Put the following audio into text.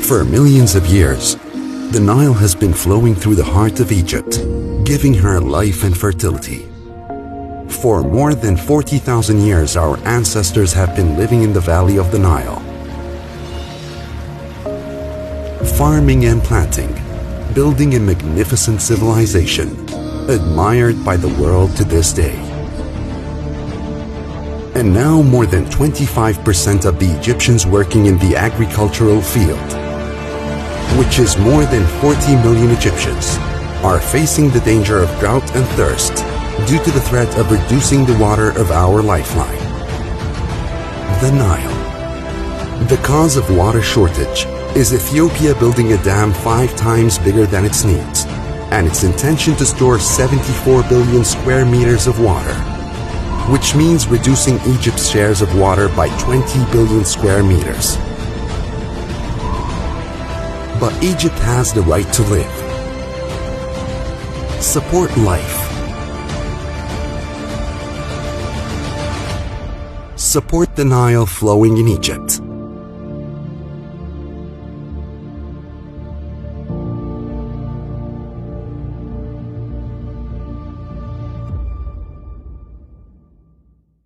For millions of years, the Nile has been flowing through the heart of Egypt, giving her life and fertility. For more than 40,000 years, our ancestors have been living in the valley of the Nile, farming and planting, building a magnificent civilization, admired by the world to this day. And now more than 25% of the Egyptians working in the agricultural field, which is more than 40 million Egyptians, are facing the danger of drought and thirst due to the threat of reducing the water of our lifeline, the Nile. The cause of water shortage is Ethiopia building a dam 5 times bigger than its needs, and its intention to store 74 billion square meters of water, which means reducing Egypt's shares of water by 20 billion square meters. But Egypt has the right to live. Support life. Support the Nile flowing in Egypt.